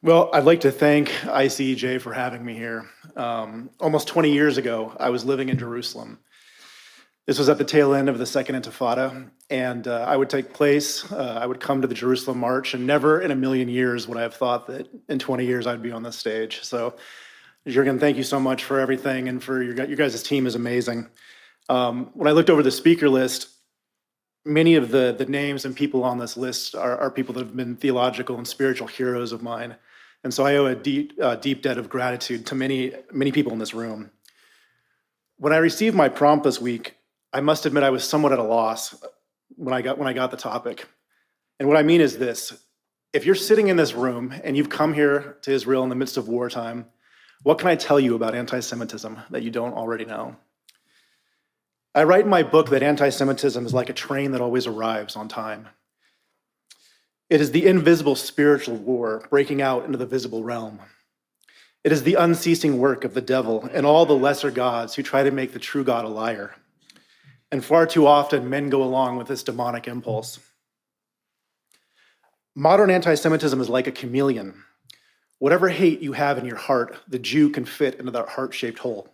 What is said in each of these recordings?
Well, I'd like to thank ICEJ for having me here. Almost 20 years ago, I was living in Jerusalem. This was at the tail end of the Second Intifada, and I would come to the Jerusalem March, and never in a million years would I have thought that in 20 years I'd be on this stage. So, Jürgen, thank you so much for everything, and for your guys' team is amazing. When I looked over the speaker list, many of the names and people on this list are people that have been theological and spiritual heroes of mine. And so I owe a deep debt of gratitude to many people in this room. When I received my prompt this week, I must admit I was somewhat at a loss when I got the topic. And what I mean is this: if you're sitting in this room and you've come here to Israel in the midst of wartime, what can I tell you about anti-Semitism that you don't already know? I write in my book that anti-Semitism is like a train that always arrives on time. It is the invisible spiritual war breaking out into the visible realm. It is the unceasing work of the devil and all the lesser gods who try to make the true God a liar. And far too often, men go along with this demonic impulse. Modern anti-Semitism is like a chameleon. Whatever hate you have in your heart, the Jew can fit into that heart-shaped hole.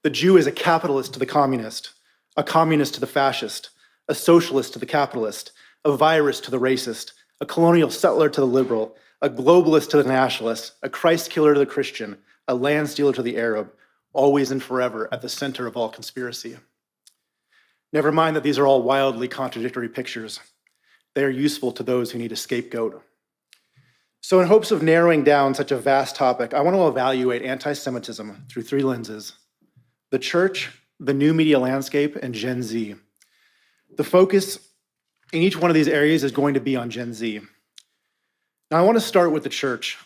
The Jew is a capitalist to the communist, a communist to the fascist, a socialist to the capitalist, a virus to the racist, a colonial settler to the liberal, a globalist to the nationalist, a Christ killer to the Christian, a land stealer to the Arab, always and forever at the center of all conspiracy. Never mind that these are all wildly contradictory pictures. They are useful to those who need a scapegoat. So in hopes of narrowing down such a vast topic, I want to evaluate anti-Semitism through three lenses: the church, the new media landscape, and Gen Z. The focus in each one of these areas is going to be on Gen Z. Now, I want to start with the church.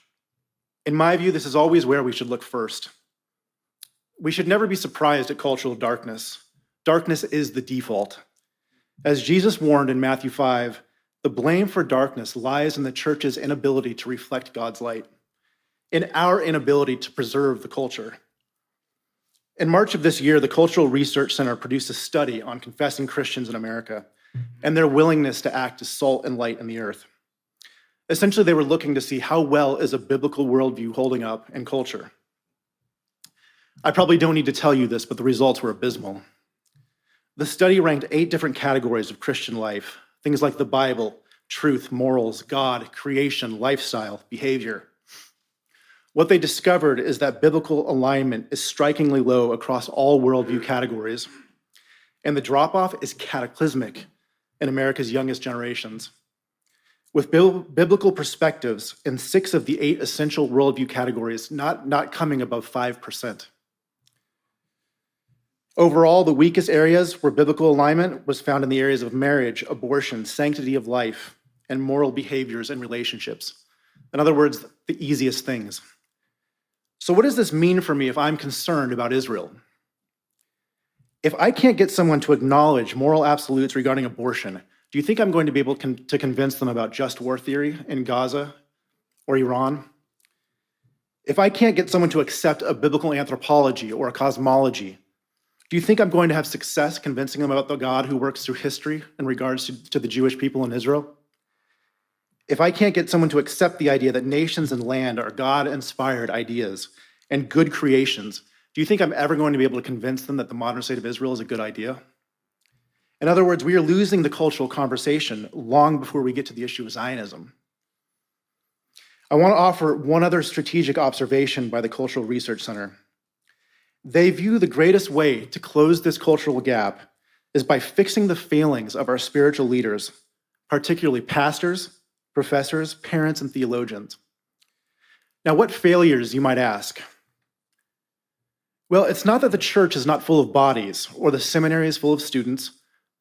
In my view, this is always where we should look first. We should never be surprised at cultural darkness. Darkness is the default. As Jesus warned in Matthew 5, the blame for darkness lies in the church's inability to reflect God's light, in our inability to preserve the culture. In March of this year, the Cultural Research Center produced a study on confessing Christians in America and their willingness to act as salt and light in the earth. Essentially, they were looking to see how well is a biblical worldview holding up in culture. I probably don't need to tell you this, but the results were abysmal. The study ranked 8 different categories of Christian life, things like the Bible, truth, morals, God, creation, lifestyle, behavior. What they discovered is that biblical alignment is strikingly low across all worldview categories, and the drop-off is cataclysmic in America's youngest generations. With biblical perspectives in 6 of the 8 essential worldview categories not coming above 5%. Overall, the weakest areas where biblical alignment was found in the areas of marriage, abortion, sanctity of life, and moral behaviors and relationships. In other words, the easiest things. So what does this mean for me if I'm concerned about Israel? If I can't get someone to acknowledge moral absolutes regarding abortion, do you think I'm going to be able to convince them about just war theory in Gaza or Iran? If I can't get someone to accept a biblical anthropology or a cosmology, do you think I'm going to have success convincing them about the God who works through history in regards to the Jewish people in Israel? If I can't get someone to accept the idea that nations and land are God-inspired ideas and good creations, do you think I'm ever going to be able to convince them that the modern state of Israel is a good idea? In other words, we are losing the cultural conversation long before we get to the issue of Zionism. I want to offer one other strategic observation by the Cultural Research Center. They view the greatest way to close this cultural gap is by fixing the failings of our spiritual leaders, particularly pastors, professors, parents, and theologians. Now, what failures, you might ask? Well, it's not that the church is not full of bodies or the seminary is full of students.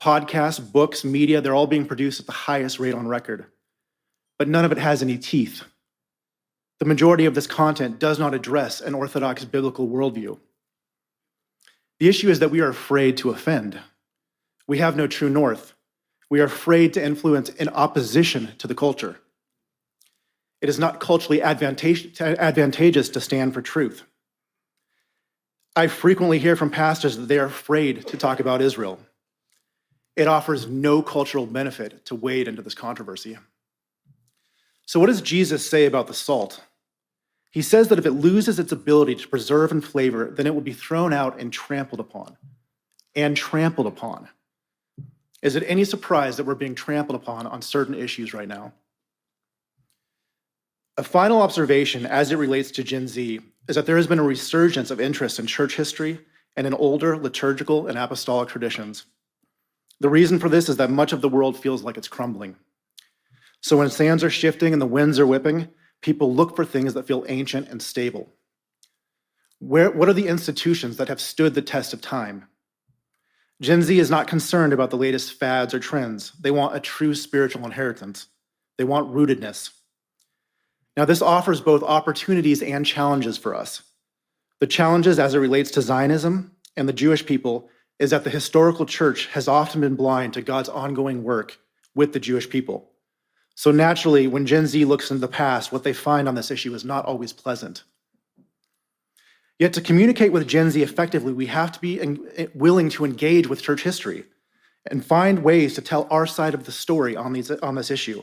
Podcasts, books, media, they're all being produced at the highest rate on record. But none of it has any teeth. The majority of this content does not address an orthodox biblical worldview. The issue is that we are afraid to offend. We have no true north. We are afraid to influence in opposition to the culture. It is not culturally advantageous to stand for truth. I frequently hear from pastors that they are afraid to talk about Israel. It offers no cultural benefit to wade into this controversy. So what does Jesus say about the salt? He says that if it loses its ability to preserve and flavor, then it will be thrown out and trampled upon. And trampled upon. Is it any surprise that we're being trampled upon on certain issues right now? A final observation as it relates to Gen Z is that there has been a resurgence of interest in church history and in older liturgical and apostolic traditions. The reason for this is that much of the world feels like it's crumbling. So when sands are shifting and the winds are whipping, people look for things that feel ancient and stable. What are the institutions that have stood the test of time? Gen Z is not concerned about the latest fads or trends. They want a true spiritual inheritance. They want rootedness. Now, this offers both opportunities and challenges for us. The challenges as it relates to Zionism and the Jewish people is that the historical church has often been blind to God's ongoing work with the Jewish people. So naturally, when Gen Z looks into the past, what they find on this issue is not always pleasant. Yet to communicate with Gen Z effectively, we have to be willing to engage with church history and find ways to tell our side of the story on this issue.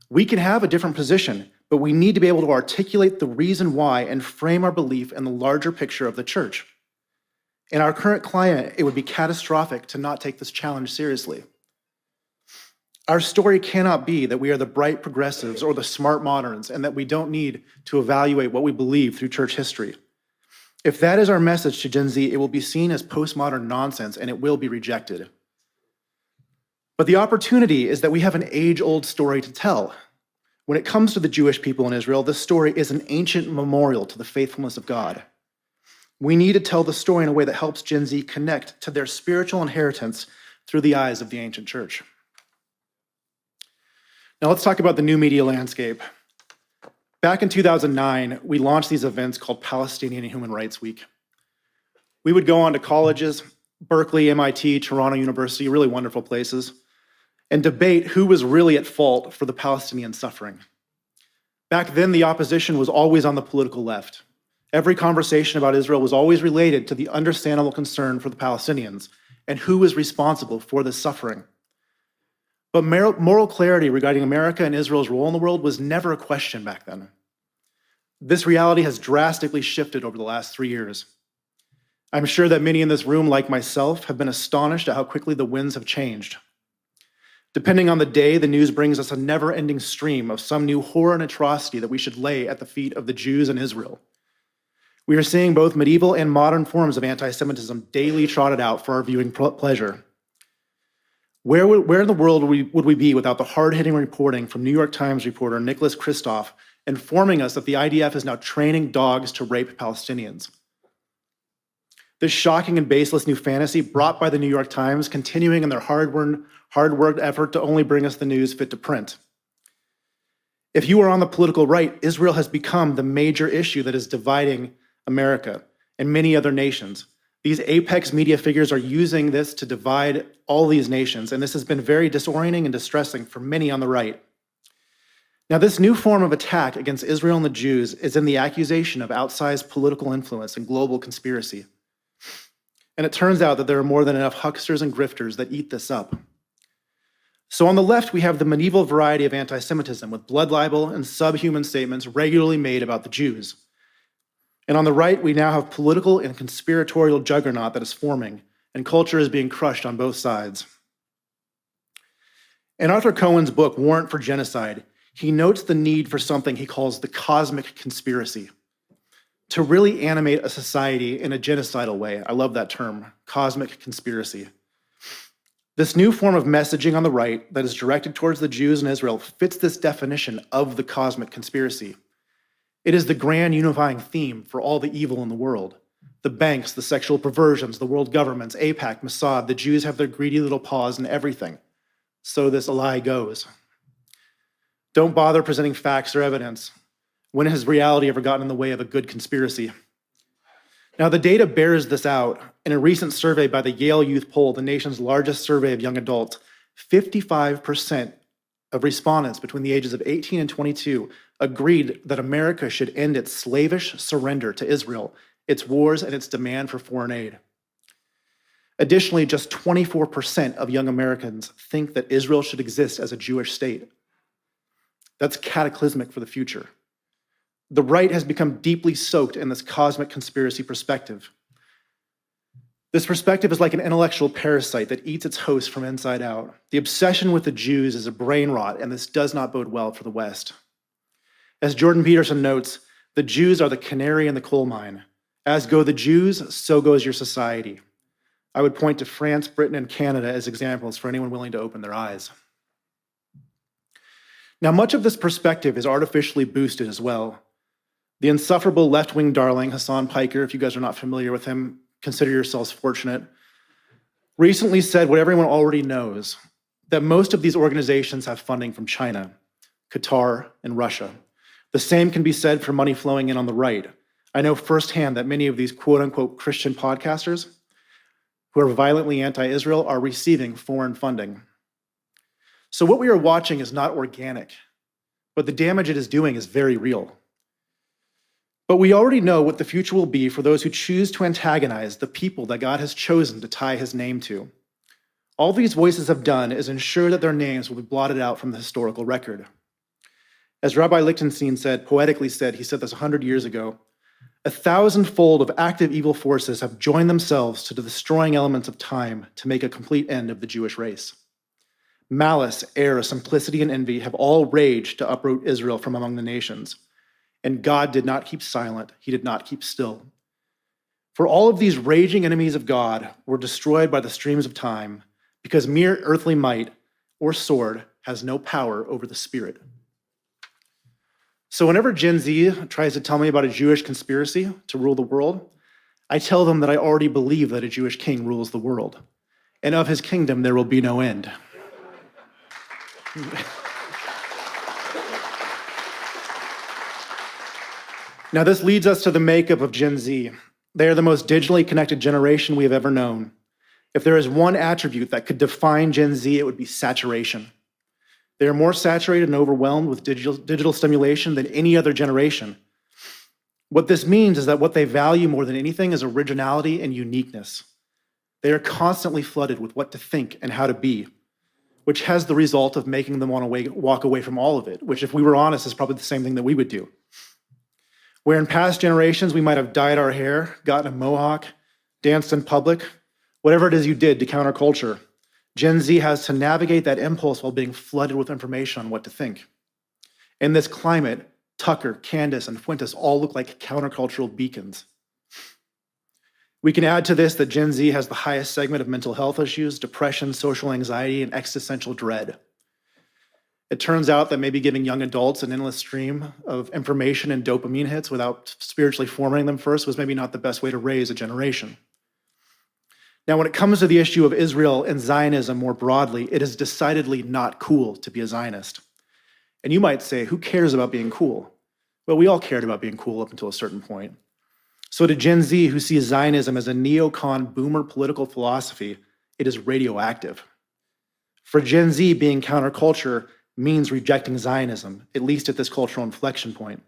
We can have a different position, but we need to be able to articulate the reason why and frame our belief in the larger picture of the church. In our current climate, it would be catastrophic to not take this challenge seriously. Our story cannot be that we are the bright progressives or the smart moderns and that we don't need to evaluate what we believe through church history. If that is our message to Gen Z, it will be seen as postmodern nonsense and it will be rejected. But the opportunity is that we have an age-old story to tell. When it comes to the Jewish people in Israel, this story is an ancient memorial to the faithfulness of God. We need to tell the story in a way that helps Gen Z connect to their spiritual inheritance through the eyes of the ancient church. Now let's talk about the new media landscape. Back in 2009, we launched these events called Palestinian Human Rights Week. We would go on to colleges, Berkeley, MIT, Toronto University, really wonderful places, and debate who was really at fault for the Palestinian suffering. Back then, the opposition was always on the political left. Every conversation about Israel was always related to the understandable concern for the Palestinians and who was responsible for this suffering. But moral clarity regarding America and Israel's role in the world was never a question back then. This reality has drastically shifted over the last 3 years. I'm sure that many in this room, like myself, have been astonished at how quickly the winds have changed. Depending on the day, the news brings us a never-ending stream of some new horror and atrocity that we should lay at the feet of the Jews in Israel. We are seeing both medieval and modern forms of anti-Semitism daily trotted out for our viewing pleasure. Where in the world would we be without the hard-hitting reporting from New York Times reporter Nicholas Kristof informing us that the IDF is now training dogs to rape Palestinians? This shocking and baseless new fantasy brought by the New York Times, continuing in their hard-worked effort to only bring us the news fit to print. If you are on the political right, Israel has become the major issue that is dividing America and many other nations. These apex media figures are using this to divide all these nations, and this has been very disorienting and distressing for many on the right. Now, this new form of attack against Israel and the Jews is in the accusation of outsized political influence and global conspiracy. And it turns out that there are more than enough hucksters and grifters that eat this up. So on the left, we have the medieval variety of anti-Semitism with blood libel and subhuman statements regularly made about the Jews. And on the right, we now have political and conspiratorial juggernaut that is forming, and culture is being crushed on both sides. In Arthur Cohen's book, Warrant for Genocide, he notes the need for something he calls the cosmic conspiracy, to really animate a society in a genocidal way. I love that term, cosmic conspiracy. This new form of messaging on the right that is directed towards the Jews in Israel fits this definition of the cosmic conspiracy. It is the grand unifying theme for all the evil in the world. The banks, the sexual perversions, the world governments, AIPAC, Mossad, the Jews have their greedy little paws in everything. So this lie goes. Don't bother presenting facts or evidence. When has reality ever gotten in the way of a good conspiracy? Now, the data bears this out. In a recent survey by the Yale Youth Poll, the nation's largest survey of young adults, 55% of respondents between the ages of 18 and 22 agreed that America should end its slavish surrender to Israel, its wars, and its demand for foreign aid. Additionally, just 24% of young Americans think that Israel should exist as a Jewish state. That's cataclysmic for the future. The right has become deeply soaked in this cosmic conspiracy perspective. This perspective is like an intellectual parasite that eats its host from inside out. The obsession with the Jews is a brain rot, and this does not bode well for the West. As Jordan Peterson notes, the Jews are the canary in the coal mine. As go the Jews, so goes your society. I would point to France, Britain, and Canada as examples for anyone willing to open their eyes. Now, much of this perspective is artificially boosted as well. The insufferable left-wing darling, Hassan Piker, if you guys are not familiar with him, consider yourselves fortunate, recently said what everyone already knows, that most of these organizations have funding from China, Qatar, and Russia. The same can be said for money flowing in on the right. I know firsthand that many of these quote-unquote Christian podcasters who are violently anti-Israel are receiving foreign funding. So what we are watching is not organic, but the damage it is doing is very real. But we already know what the future will be for those who choose to antagonize the people that God has chosen to tie his name to. All these voices have done is ensure that their names will be blotted out from the historical record. As Rabbi Lichtenstein poetically said, he said this 100 years ago, 1,000-fold of active evil forces have joined themselves to the destroying elements of time to make a complete end of the Jewish race. Malice, error, simplicity, and envy have all raged to uproot Israel from among the nations. And God did not keep silent. He did not keep still. For all of these raging enemies of God were destroyed by the streams of time because mere earthly might or sword has no power over the spirit. So whenever Gen Z tries to tell me about a Jewish conspiracy to rule the world, I tell them that I already believe that a Jewish king rules the world, and of his kingdom there will be no end. Now, this leads us to the makeup of Gen Z. They are the most digitally connected generation we have ever known. If there is one attribute that could define Gen Z, it would be saturation. They are more saturated and overwhelmed with digital stimulation than any other generation. What this means is that what they value more than anything is originality and uniqueness. They are constantly flooded with what to think and how to be, which has the result of making them want to walk away from all of it, which, if we were honest, is probably the same thing that we would do. Where in past generations we might have dyed our hair, gotten a mohawk, danced in public, whatever it is you did to counterculture, Gen Z has to navigate that impulse while being flooded with information on what to think. In this climate, Tucker, Candace, and Fuentes all look like countercultural beacons. We can add to this that Gen Z has the highest segment of mental health issues, depression, social anxiety, and existential dread. It turns out that maybe giving young adults an endless stream of information and dopamine hits without spiritually forming them first was maybe not the best way to raise a generation. Now, when it comes to the issue of Israel and Zionism more broadly, it is decidedly not cool to be a Zionist. And you might say, who cares about being cool? Well, we all cared about being cool up until a certain point. So to Gen Z, who sees Zionism as a neocon boomer political philosophy, it is radioactive. For Gen Z, being counterculture means rejecting Zionism, at least at this cultural inflection point.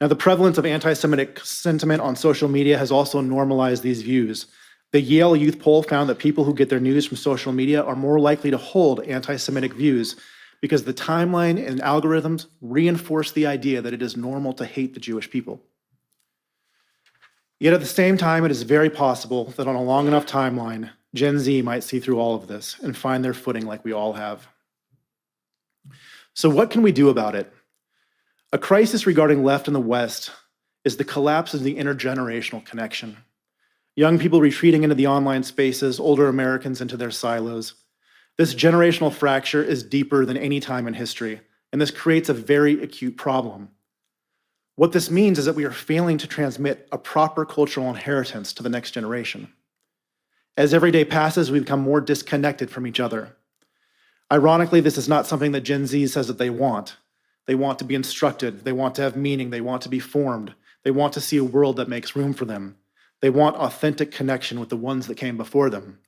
Now, the prevalence of anti-Semitic sentiment on social media has also normalized these views. The Yale Youth Poll found that people who get their news from social media are more likely to hold anti-Semitic views because the timeline and algorithms reinforce the idea that it is normal to hate the Jewish people. Yet at the same time, it is very possible that on a long enough timeline, Gen Z might see through all of this and find their footing like we all have. So what can we do about it? A crisis regarding left and the West is the collapse of the intergenerational connection. Young people retreating into the online spaces, older Americans into their silos. This generational fracture is deeper than any time in history, and this creates a very acute problem. What this means is that we are failing to transmit a proper cultural inheritance to the next generation. As every day passes, we become more disconnected from each other. Ironically, this is not something that Gen Z says that they want. They want to be instructed, they want to have meaning, they want to be formed, they want to see a world that makes room for them. They want authentic connection with the ones that came before them.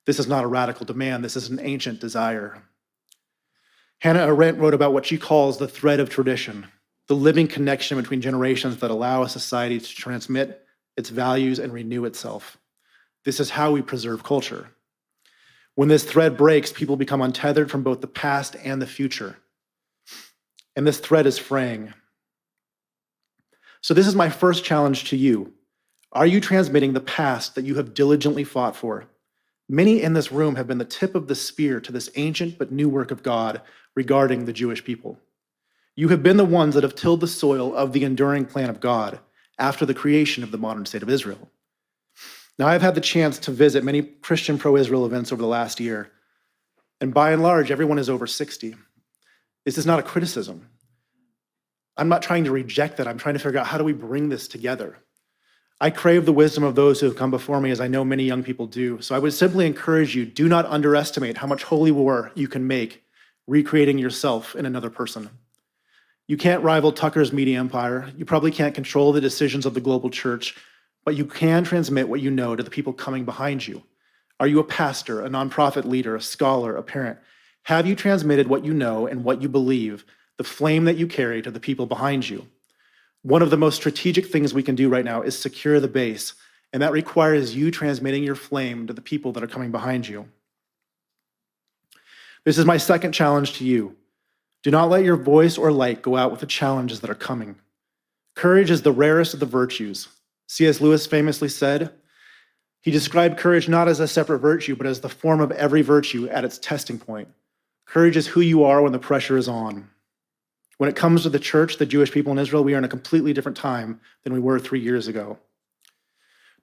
This is not a radical demand, this is an ancient desire. Hannah Arendt wrote about what she calls the thread of tradition, the living connection between generations that allow a society to transmit its values and renew itself. This is how we preserve culture. When this thread breaks, people become untethered from both the past and the future. and this thread is fraying. So this is my first challenge to you. Are you transmitting the past that you have diligently fought for? Many in this room have been the tip of the spear to this ancient but new work of God regarding the Jewish people. You have been the ones that have tilled the soil of the enduring plan of God after the creation of the modern state of Israel. Now, I've had the chance to visit many Christian pro-Israel events over the last year, and by and large, everyone is over 60. This is not a criticism. I'm not trying to reject that. I'm trying to figure out how do we bring this together. I crave the wisdom of those who have come before me, as I know many young people do. So I would simply encourage you, do not underestimate how much holy war you can make recreating yourself in another person. You can't rival Tucker's media empire. You probably can't control the decisions of the global church, but you can transmit what you know to the people coming behind you. Are you a pastor, a nonprofit leader, a scholar, a parent? Have you transmitted what you know and what you believe, the flame that you carry, to the people behind you? One of the most strategic things we can do right now is secure the base, and that requires you transmitting your flame to the people that are coming behind you. This is my second challenge to you. Do not let your voice or light go out with the challenges that are coming. Courage is the rarest of the virtues. C.S. Lewis famously said, he described courage not as a separate virtue, but as the form of every virtue at its testing point. Courage is who you are when the pressure is on. When it comes to the church, the Jewish people in Israel, we are in a completely different time than we were 3 years ago.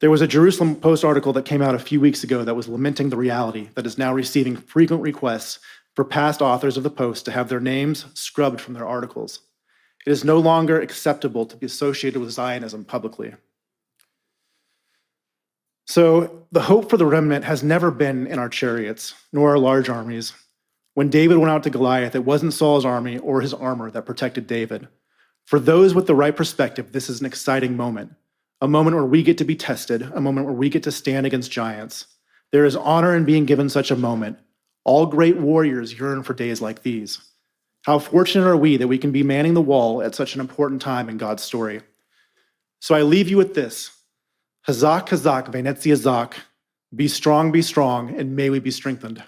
There was a Jerusalem Post article that came out a few weeks ago that was lamenting the reality that is now receiving frequent requests for past authors of the Post to have their names scrubbed from their articles. It is no longer acceptable to be associated with Zionism publicly. So the hope for the remnant has never been in our chariots, nor our large armies. When David went out to Goliath, it wasn't Saul's army or his armor that protected David. For those with the right perspective, this is an exciting moment, a moment where we get to be tested, a moment where we get to stand against giants. There is honor in being given such a moment. All great warriors yearn for days like these. How fortunate are we that we can be manning the wall at such an important time in God's story. So I leave you with this. Hazak, hazak, venetzia zak. Be strong, and may we be strengthened.